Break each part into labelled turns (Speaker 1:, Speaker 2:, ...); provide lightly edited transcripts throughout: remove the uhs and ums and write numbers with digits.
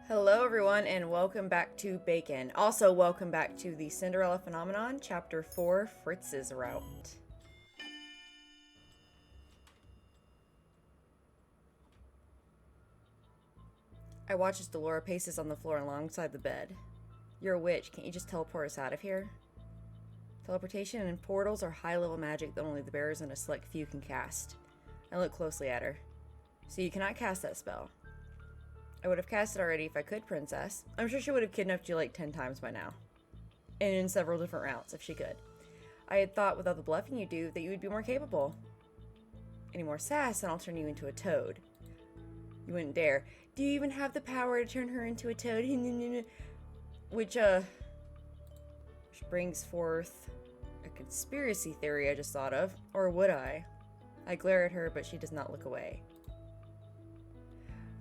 Speaker 1: Hello everyone and welcome back to Bacon. Also welcome back to the Cinderella Phenomenon, Chapter 4, Fritz's Route. I watch as Delora paces on the floor alongside the bed. You're a witch, can't you just teleport us out of here? Teleportation and portals are high-level magic that only the bearers and a select few can cast. I look closely at her. So you cannot cast that spell. I would have cast it already if I could, Princess. I'm sure she would have kidnapped you like 10 times by now. And in several different routes, if she could. I had thought with all the bluffing you do that you would be more capable. Any more sass and I'll turn you into a toad. You wouldn't dare. Do you even have the power to turn her into a toad? Which brings forth a conspiracy theory I just thought of. Or would I? I glare at her, but she does not look away.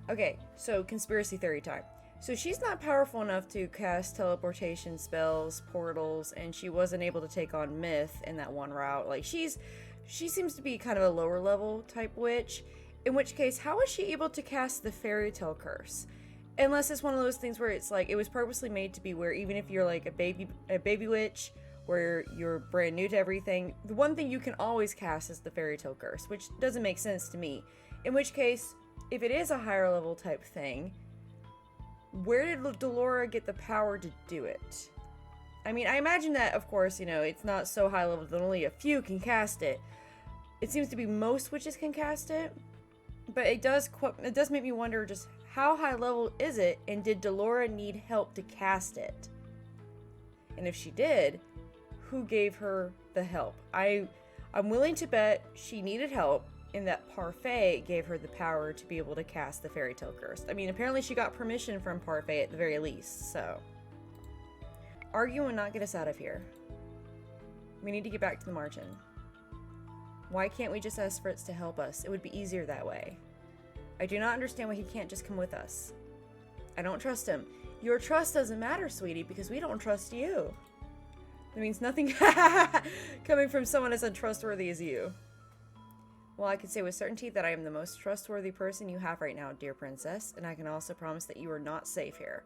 Speaker 1: Okay, so conspiracy theory time. So she's not powerful enough to cast teleportation spells, portals, and she wasn't able to take on Myth in that one route. Like, she seems to be kind of a lower level type witch. In which case, how is she able to cast the fairy tale curse? Unless it's one of those things where it's like, it was purposely made to be where even if you're like a baby witch, where you're brand new to everything, the one thing you can always cast is the fairy tale curse, which doesn't make sense to me. In which case, if it is a higher level type thing, where did Delora get the power to do it? I mean, I imagine that, of course, you know, it's not so high level that only a few can cast it. It seems to be most witches can cast it, but it does make me wonder just how high level is it, and did Delora need help to cast it? And if she did, who gave her the help? I'm willing to bet she needed help, and that Parfait gave her the power to be able to cast the fairy tale curse. I mean, apparently she got permission from Parfait at the very least, so. Arguing would not get us out of here. We need to get back to the margin. Why can't we just ask Fritz to help us? It would be easier that way. I do not understand why he can't just come with us. I don't trust him. Your trust doesn't matter, sweetie, because we don't trust you. That means nothing coming from someone as untrustworthy as you. Well, I can say with certainty that I am the most trustworthy person you have right now, dear princess, and I can also promise that you are not safe here.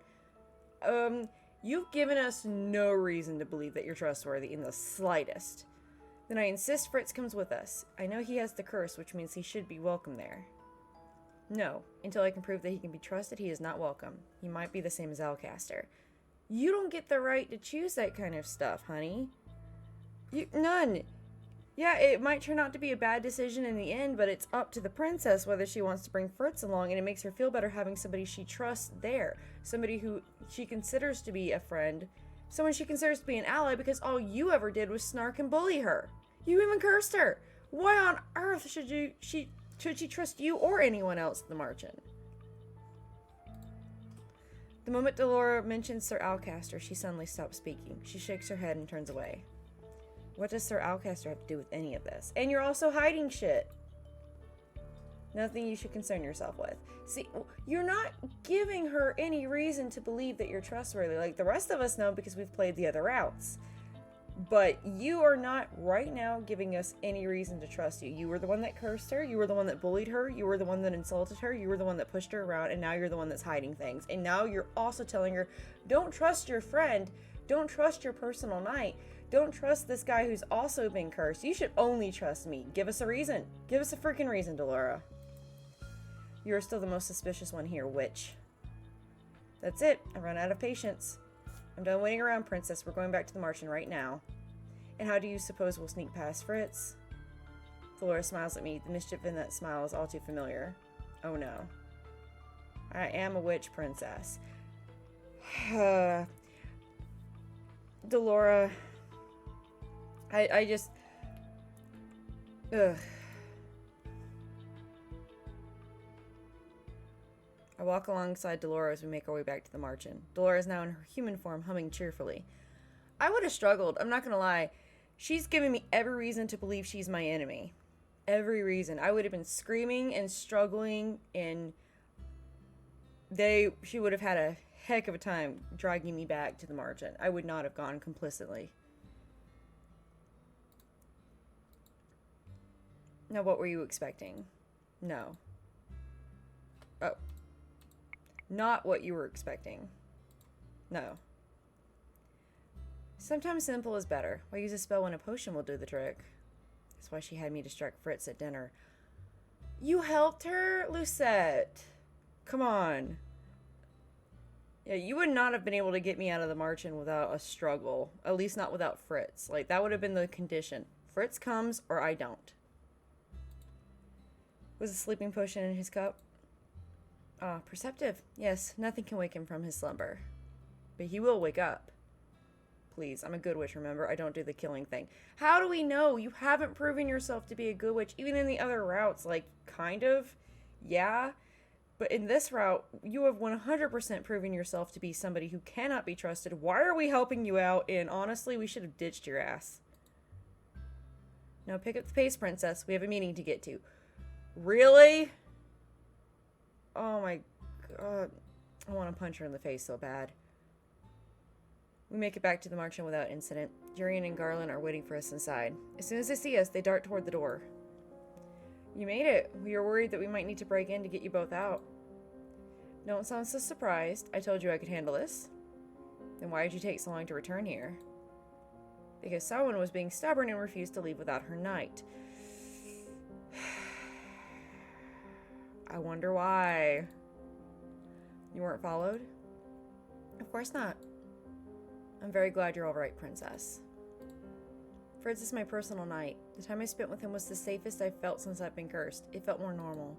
Speaker 1: You've given us no reason to believe that you're trustworthy in the slightest. Then I insist Fritz comes with us. I know he has the curse, which means he should be welcome there. No, until I can prove that he can be trusted, he is not welcome. He might be the same as Alcaster. You don't get the right to choose that kind of stuff, honey. None. Yeah, it might turn out to be a bad decision in the end, but it's up to the princess whether she wants to bring Fritz along, and it makes her feel better having somebody she trusts there. Somebody who she considers to be a friend. Someone she considers to be an ally, because all you ever did was snark and bully her. You even cursed her. Why on earth should she trust you or anyone else at the margin? The moment Delora mentions Sir Alcaster, she suddenly stops speaking. She shakes her head and turns away. What does Sir Alcaster have to do with any of this? And you're also hiding shit. Nothing you should concern yourself with. See, you're not giving her any reason to believe that you're trustworthy. Like the rest of us know because we've played the other routes. But you are not right now giving us any reason to trust you. You were the one that cursed her. You were the one that bullied her. You were the one that insulted her. You were the one that pushed her around. And now you're the one that's hiding things. And now you're also telling her, don't trust your friend. Don't trust your personal knight. Don't trust this guy who's also been cursed. You should only trust me. Give us a reason. Give us a freaking reason, Delora. You are still the most suspicious one here, witch. That's it. I run out of patience. I'm done waiting around, princess. We're going back to the margin right now. And how do you suppose we'll sneak past Fritz? Delora smiles at me. The mischief in that smile is all too familiar. Oh no. I am a witch, princess. Delora... I just... Ugh. I walk alongside Delora as we make our way back to the margin. Delora is now in her human form, humming cheerfully. I would have struggled, I'm not gonna lie. She's giving me every reason to believe she's my enemy. Every reason. I would have been screaming and struggling, and she would have had a heck of a time dragging me back to the margin. I would not have gone complicitly. Now, what were you expecting? No. Oh. Not what you were expecting. No. Sometimes simple is better. Why use a spell when a potion will do the trick? That's why she had me distract Fritz at dinner. You helped her, Lucette. Come on. Yeah, you would not have been able to get me out of the margin without a struggle. At least not without Fritz. Like, that would have been the condition. Fritz comes or I don't. Was a sleeping potion in his cup? Ah, perceptive. Yes, nothing can wake him from his slumber. But he will wake up. Please, I'm a good witch, remember? I don't do the killing thing. How do we know? You haven't proven yourself to be a good witch, even in the other routes. Like, kind of. Yeah. But in this route, you have 100% proven yourself to be somebody who cannot be trusted. Why are we helping you out? And honestly, we should have ditched your ass. Now pick up the pace, princess. We have a meeting to get to. Really? Oh my god. I want to punch her in the face so bad. We make it back to the marching without incident. Jurian and Garland are waiting for us inside. As soon as they see us, they dart toward the door. You made it. We were worried that we might need to break in to get you both out. Don't sound so surprised. I told you I could handle this. Then why did you take so long to return here? Because someone was being stubborn and refused to leave without her knight. I wonder why. You weren't followed? Of course not. I'm very glad you're all right, princess. Fritz is my personal knight. The time I spent with him was the safest I've felt since I've been cursed. It felt more normal.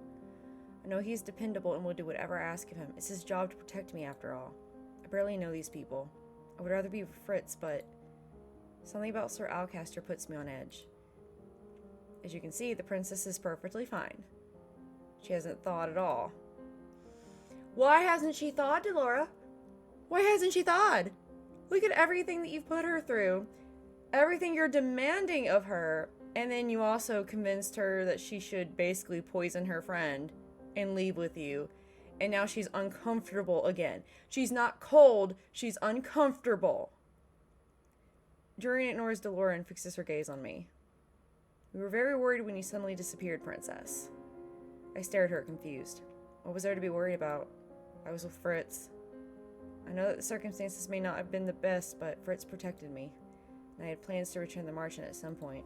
Speaker 1: I know he's dependable and will do whatever I ask of him. It's his job to protect me after all. I barely know these people. I would rather be with Fritz, but something about Sir Alcaster puts me on edge. As you can see, the princess is perfectly fine. She hasn't thawed at all. Why hasn't she thawed, Delora? Why hasn't she thawed? Look at everything that you've put her through. Everything you're demanding of her. And then you also convinced her that she should basically poison her friend and leave with you. And now she's uncomfortable again. She's not cold. She's uncomfortable. Jurian ignores Delora and fixes her gaze on me. We were very worried when you suddenly disappeared, princess. I stared at her, confused. What was there to be worried about? I was with Fritz. I know that the circumstances may not have been the best, but Fritz protected me. And I had plans to return the marchand at some point.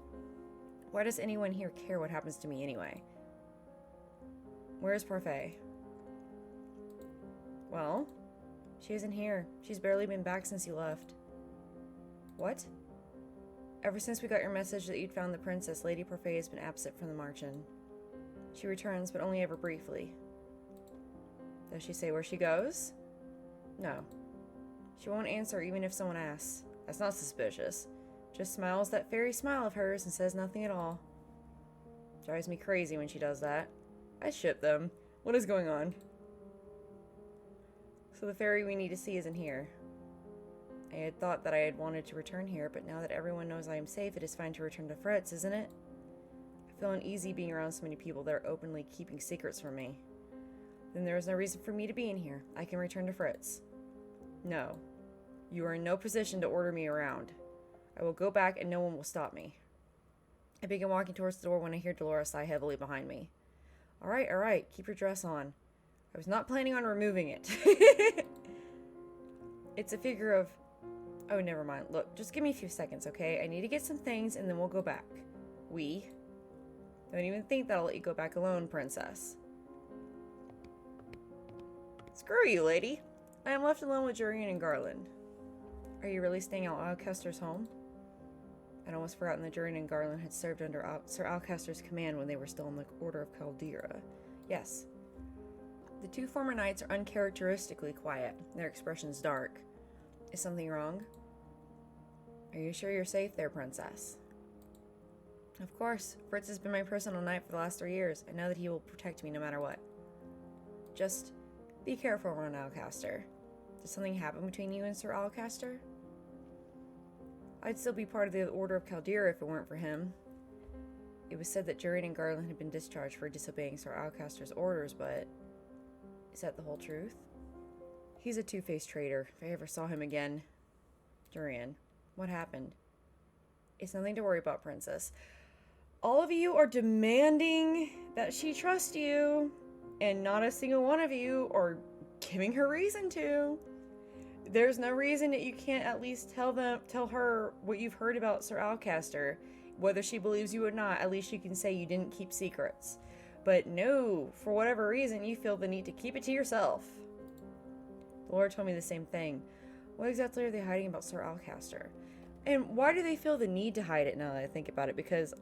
Speaker 1: Why does anyone here care what happens to me anyway? Where's Parfait? Well, she isn't here. She's barely been back since you left. What? Ever since we got your message that you'd found the princess, Lady Parfait has been absent from the marchand. She returns, but only ever briefly. Does she say where she goes? No. She won't answer even if someone asks. That's not suspicious. Just smiles that fairy smile of hers and says nothing at all. Drives me crazy when she does that. I ship them. What is going on? So the fairy we need to see isn't here. I had thought that I had wanted to return here, but now that everyone knows I am safe, it is fine to return to Fritz, isn't it? I feel uneasy being around so many people that are openly keeping secrets from me. Then there is no reason for me to be in here. I can return to Fritz. No. You are in no position to order me around. I will go back and no one will stop me. I begin walking towards the door when I hear Delora sigh heavily behind me. All right. Keep your dress on. I was not planning on removing it. It's a figure of... Oh, never mind. Look, just give me a few seconds, okay? I need to get some things and then we'll go back. We? Don't even think that I'll let you go back alone, princess. Screw you, lady. I am left alone with Jurian and Garland. Are you really staying at Alcaster's home? I'd almost forgotten that Jurian and Garland had served under Sir Alcaster's command when they were still in the Order of Caldera. Yes. The two former knights are uncharacteristically quiet, their expressions dark. Is something wrong? Are you sure you're safe there, princess? Of course. Fritz has been my personal knight for the last 3 years. I know that he will protect me no matter what. Just be careful around Alcaster. Did something happen between you and Sir Alcaster? I'd still be part of the Order of Caldera if it weren't for him. It was said that Jurian and Garland had been discharged for disobeying Sir Alcaster's orders, but... is that the whole truth? He's a two-faced traitor, if I ever saw him again. Jurian, what happened? It's nothing to worry about, princess. All of you are demanding that she trust you, and not a single one of you are giving her reason to. There's no reason that you can't at least tell her what you've heard about Sir Alcaster. Whether she believes you or not, at least you can say you didn't keep secrets. But no, for whatever reason, you feel the need to keep it to yourself. Laura told me the same thing. What exactly are they hiding about Sir Alcaster? And why do they feel the need to hide it now that I think about it? Because,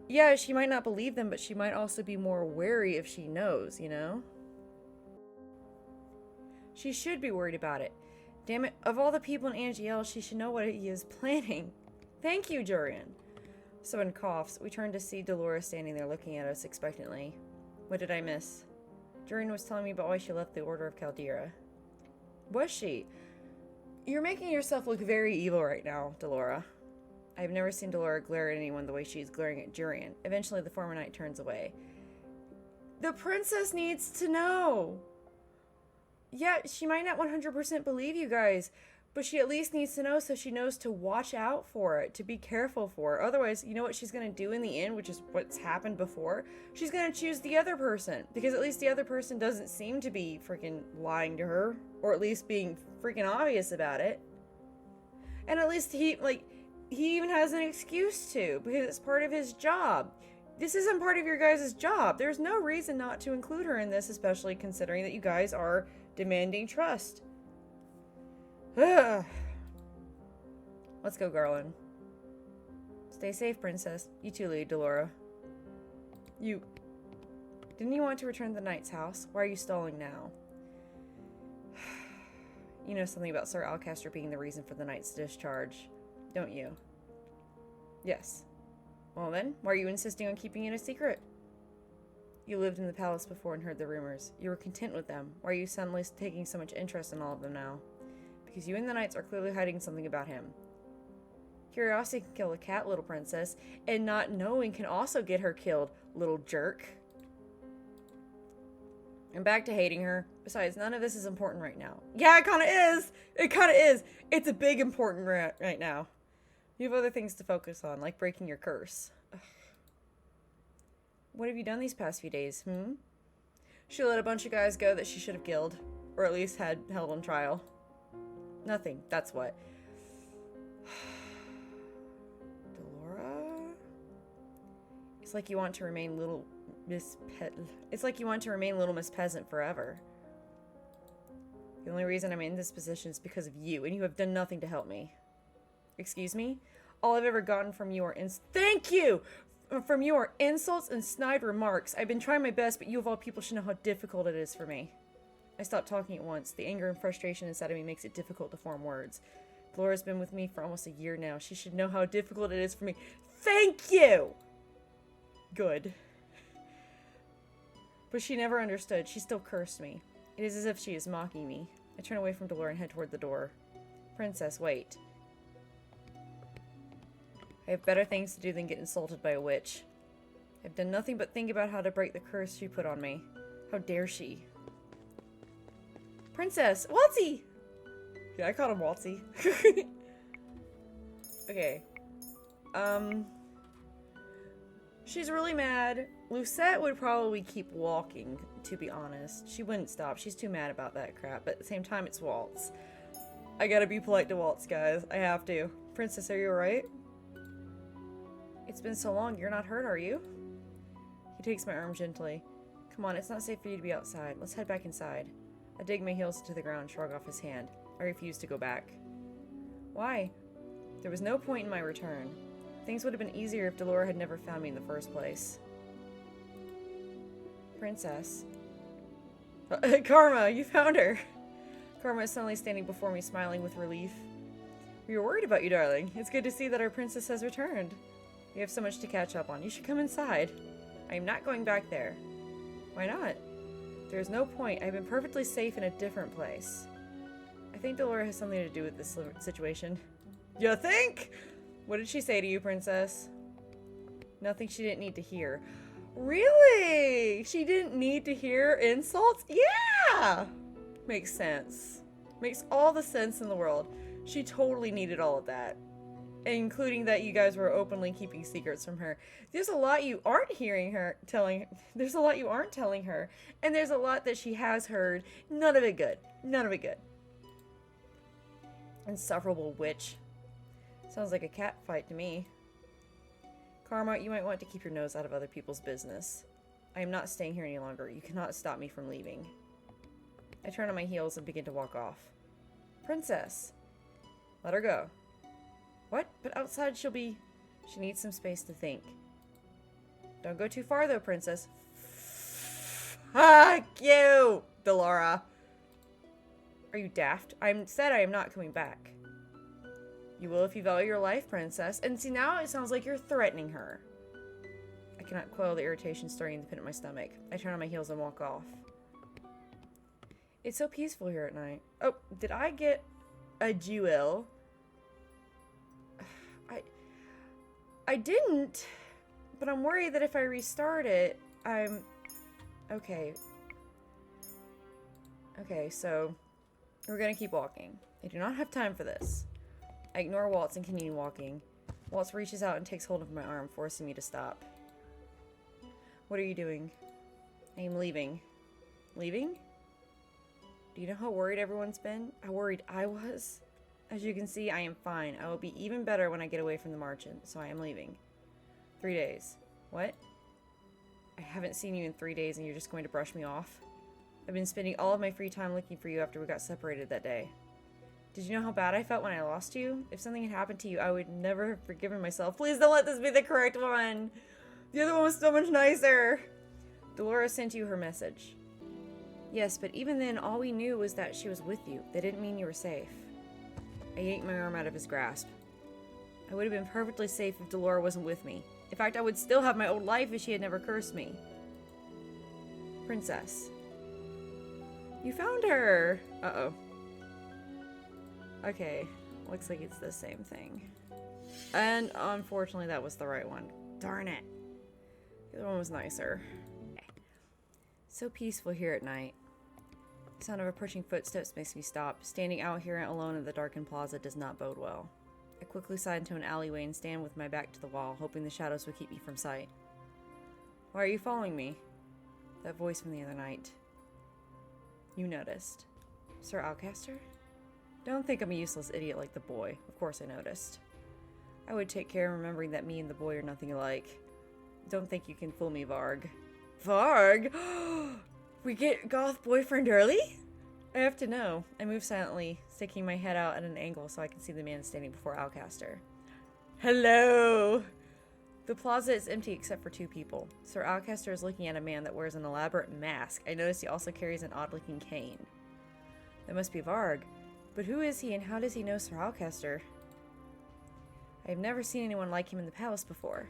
Speaker 1: yeah, she might not believe them, but she might also be more wary if she knows, you know? She should be worried about it. Damn it, of all the people in Angiel, she should know what he is planning. Thank you, Jurian. Someone coughs. We turn to see Dolores standing there looking at us expectantly. What did I miss? Jurian was telling me about why she left the Order of Caldera. Was she? You're making yourself look very evil right now, Delora. I've never seen Delora glare at anyone the way she's glaring at Jurian. Eventually, the former knight turns away. The princess needs to know! Yeah, she might not 100% believe you guys, but she at least needs to know so she knows to watch out for it, to be careful for it. Otherwise, you know what she's going to do in the end, which is what's happened before? She's going to choose the other person, because at least the other person doesn't seem to be freaking lying to her, or at least being freaking obvious about it. And at least he even has an excuse to, because it's part of his job. This isn't part of your guys' job. There's no reason not to include her in this, especially considering that you guys are demanding trust. Let's go, Garland. Stay safe, princess. You too, Lady Delora. Didn't you want to return to the knight's house? Why are you stalling now? You know something about Sir Alcaster being the reason for the knight's discharge, don't you? Yes. Well then, why are you insisting on keeping it a secret? You lived in the palace before and heard the rumors. You were content with them. Why are you suddenly taking so much interest in all of them now? Because you and the knights are clearly hiding something about him. Curiosity can kill a cat, little princess, and not knowing can also get her killed, little jerk. I'm back to hating her. Besides, none of this is important right now. Yeah, it kind of is! It kind of is! It's a big important right now. You have other things to focus on, like breaking your curse. Ugh. What have you done these past few days, She let a bunch of guys go that she should have killed. Or at least had held on trial. Nothing, that's what. Delora? It's like you want to remain Little Miss Peasant forever. The only reason I'm in this position is because of you, and you have done nothing to help me. Excuse me? All I've ever gotten from you are thank you! From you are insults and snide remarks. I've been trying my best, but you of all people should know how difficult it is for me. I stopped talking at once. The anger and frustration inside of me makes it difficult to form words. Laura's been with me for almost a year now. She should know how difficult it is for me. Thank you! Good. But she never understood. She still cursed me. It is as if she is mocking me. I turn away from Delora and head toward the door. Princess, wait. I have better things to do than get insulted by a witch. I've done nothing but think about how to break the curse she put on me. How dare she? Princess! Waltzy! Yeah, I called him Waltzy. Okay. She's really mad. Lucette would probably keep walking, to be honest. She wouldn't stop. She's too mad about that crap. But at the same time, it's Waltz. I gotta be polite to Waltz, guys. I have to. Princess, are you alright? It's been so long. You're not hurt, are you? He takes my arm gently. Come on, it's not safe for you to be outside. Let's head back inside. I dig my heels into the ground and shrug off his hand. I refuse to go back. Why? There was no point in my return. Things would have been easier if Delora had never found me in the first place. Princess. Karma, you found her! Karma is suddenly standing before me, smiling with relief. We were worried about you, darling. It's good to see that our princess has returned. We have so much to catch up on. You should come inside. I am not going back there. Why not? There is no point. I've been perfectly safe in a different place. I think Delora has something to do with this situation. You think? What did she say to you, princess? Nothing she didn't need to hear. Really? She didn't need to hear insults? Yeah! Makes sense. Makes all the sense in the world. She totally needed all of that. including that you guys were openly keeping secrets from her. There's a lot you aren't there's a lot you aren't telling her, and there's a lot that she has heard. None of it good. None of it good. Insufferable witch. Sounds like a cat fight to me. Karma, you might want to keep your nose out of other people's business. I am not staying here any longer. You cannot stop me from leaving. I turn on my heels and begin to walk off. Princess. Let her go. What? But outside she needs some space to think. Don't go too far though, princess. Fuck you, Delora. Are you daft? I said I am not coming back. You will if you value your life, princess. And see, now it sounds like you're threatening her. I cannot quell the irritation starting in the pit of my stomach. I turn on my heels and walk off. It's so peaceful here at night. Oh, did I get a jewel? I didn't, but I'm worried that if I restart it, okay. Okay, so we're gonna keep walking. I do not have time for this. I ignore Waltz and continue walking. Waltz reaches out and takes hold of my arm, forcing me to stop. What are you doing? I am leaving. Leaving? Do you know how worried everyone's been? How worried I was? As you can see, I am fine. I will be even better when I get away from the marchant, so I am leaving. 3 days. What? I haven't seen you in 3 days and you're just going to brush me off? I've been spending all of my free time looking for you after we got separated that day. Did you know how bad I felt when I lost you? If something had happened to you, I would never have forgiven myself. Please don't let this be the correct one! The other one was so much nicer! Delora sent you her message. Yes, but even then, all we knew was that she was with you. That didn't mean you were safe. I yanked my arm out of his grasp. I would have been perfectly safe if Delora wasn't with me. In fact, I would still have my old life if she had never cursed me. Princess. You found her! Uh-oh. Okay, looks like it's the same thing. And unfortunately that was the right one. Darn it. The other one was nicer. So peaceful here at night. The sound of approaching footsteps makes me stop. Standing out here alone in the darkened plaza does not bode well. I quickly slide into an alleyway and stand with my back to the wall, hoping the shadows will keep me from sight. Why are you following me? That voice from the other night. You noticed. Sir Alcaster? Don't think I'm a useless idiot like the boy. Of course I noticed. I would take care of remembering that me and the boy are nothing alike. Don't think you can fool me, Varg. Varg? We get goth boyfriend early? I have to know. I move silently, sticking my head out at an angle so I can see the man standing before Alcaster. Hello! The plaza is empty except for 2 people. Sir Alcaster is looking at a man that wears an elaborate mask. I notice he also carries an odd-looking cane. That must be Varg. But who is he and how does he know Sir Alcaster? I have never seen anyone like him in the palace before.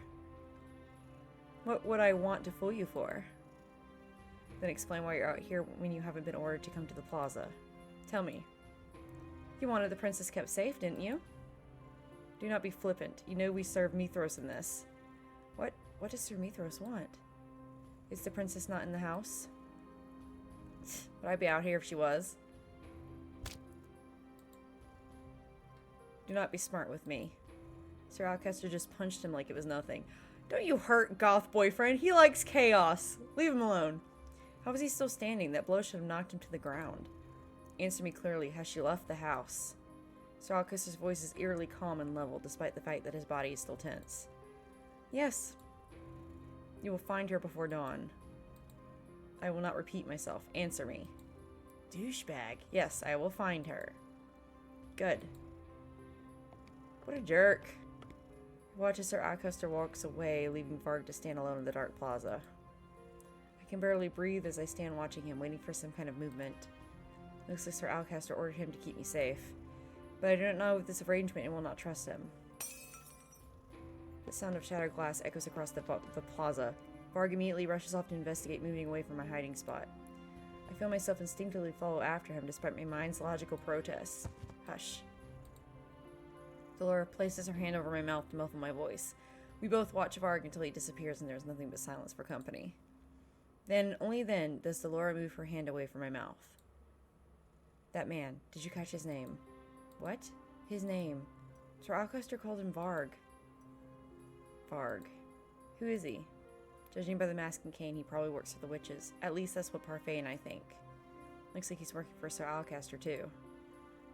Speaker 1: What would I want to fool you for? Then explain why you're out here when you haven't been ordered to come to the plaza. Tell me. You wanted the princess kept safe, didn't you? Do not be flippant. You know we serve Mithros in this. What does Sir Mithros want? Is the princess not in the house? Would I be out here if she was? Do not be smart with me. Sir Alcaster just punched him like it was nothing. Don't you hurt goth boyfriend. He likes chaos. Leave him alone. How was he still standing? That blow should have knocked him to the ground. Answer me clearly. Has she left the house? Sir Alcaster's voice is eerily calm and level, despite the fact that his body is still tense. Yes. You will find her before dawn. I will not repeat myself. Answer me. Douchebag. Yes, I will find her. Good. What a jerk. Watch as Sir Alcaster walks away, leaving Varg to stand alone in the dark plaza. I can barely breathe as I stand watching him, waiting for some kind of movement. Looks like Sir Alcaster ordered him to keep me safe. But I do not know of this arrangement and will not trust him. The sound of shattered glass echoes across the plaza. Varg immediately rushes off to investigate, moving away from my hiding spot. I feel myself instinctively follow after him, despite my mind's logical protests. Hush. Delora places her hand over my mouth to muffle my voice. We both watch Varg until he disappears and there is nothing but silence for company. Then, only then, does Delora move her hand away from my mouth. That man. Did you catch his name? What? His name. Sir Alcester called him Varg. Varg. Who is he? Judging by the mask and cane, he probably works for the witches. At least that's what Parfait and I think. Looks like he's working for Sir Alcester too.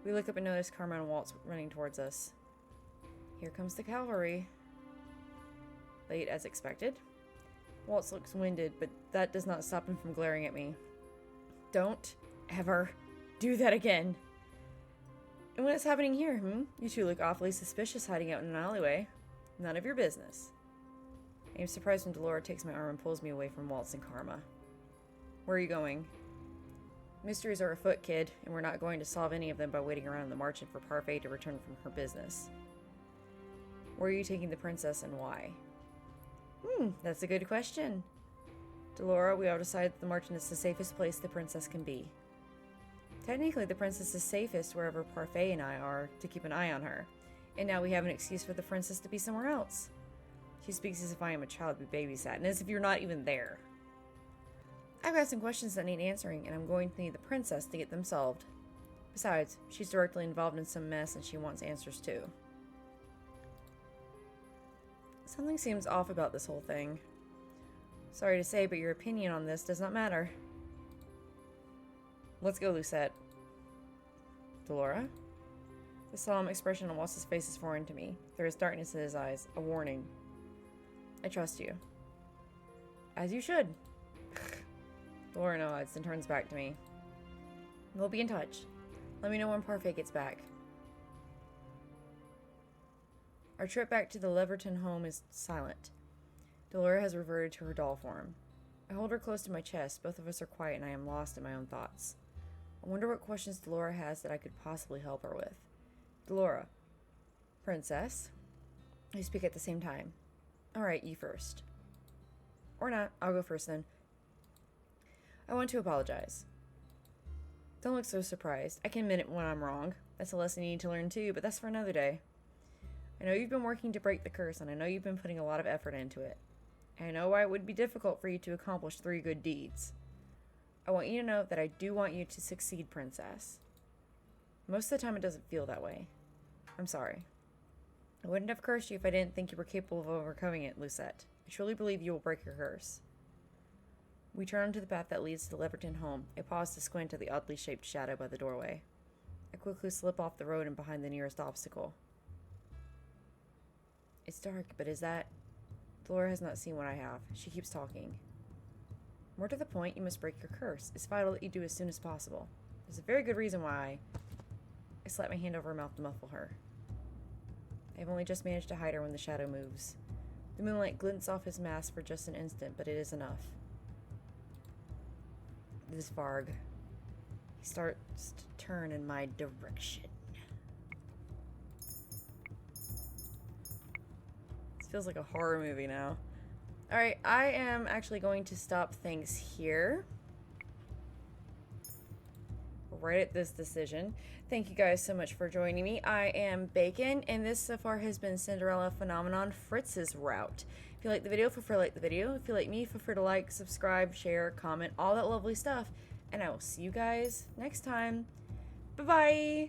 Speaker 1: We look up and notice Karma and Waltz running towards us. Here comes the cavalry. Late as expected. Waltz looks winded, but that does not stop him from glaring at me. Don't ever do that again. And what is happening here, You two look awfully suspicious hiding out in an alleyway. None of your business. I am surprised when Delora takes my arm and pulls me away from Waltz and Karma. Where are you going? Mysteries are afoot, kid, and we're not going to solve any of them by waiting around in the margin for Parfait to return from her business. Where are you taking the princess and why? That's a good question. Delora, we all decided that the margin is the safest place the princess can be. Technically, the princess is safest wherever Parfait and I are to keep an eye on her. And now we have an excuse for the princess to be somewhere else. She speaks as if I am a child to be babysat, and as if you're not even there. I've got some questions that need answering, and I'm going to need the princess to get them solved. Besides, she's directly involved in some mess, and she wants answers too. Something seems off about this whole thing. Sorry to say, but your opinion on this does not matter. Let's go, Lucette. Delora? The solemn expression on Waltz's face is foreign to me. There is darkness in his eyes, a warning. I trust you. As you should. Delora nods and turns back to me. We'll be in touch. Let me know when Parfait gets back. Our trip back to the Leverton home is silent. Delora has reverted to her doll form. I hold her close to my chest. Both of us are quiet and I am lost in my own thoughts. I wonder what questions Delora has that I could possibly help her with. Delora. Princess. We speak at the same time. Alright, you first. Or not. I'll go first then. I want to apologize. Don't look so surprised. I can admit it when I'm wrong. That's a lesson you need to learn too, but that's for another day. I know you've been working to break the curse, and I know you've been putting a lot of effort into it. I know why it would be difficult for you to accomplish 3 good deeds. I want you to know that I do want you to succeed, Princess. Most of the time it doesn't feel that way. I'm sorry. I wouldn't have cursed you if I didn't think you were capable of overcoming it, Lucette. I truly believe you will break your curse. We turn onto the path that leads to the Leverton home. I pause to squint at the oddly shaped shadow by the doorway. I quickly slip off the road and behind the nearest obstacle. It's dark, but is that... Delora has not seen what I have. She keeps talking. More to the point, you must break your curse. It's vital that you do as soon as possible. There's a very good reason why. I slap my hand over her mouth to muffle her. I've only just managed to hide her when the shadow moves. The moonlight glints off his mask for just an instant, but it is enough. This is Varg. He starts to turn in my direction. This feels like a horror movie now. Alright, I am actually going to stop things here. Right at this decision. Thank you guys so much for joining me. I am Bacon, and this so far has been Cinderella Phenomenon Fritz's route. If you like the video, feel free to like the video. If you like me, feel free to like, subscribe, share, comment, all that lovely stuff. And I will see you guys next time. Bye-bye!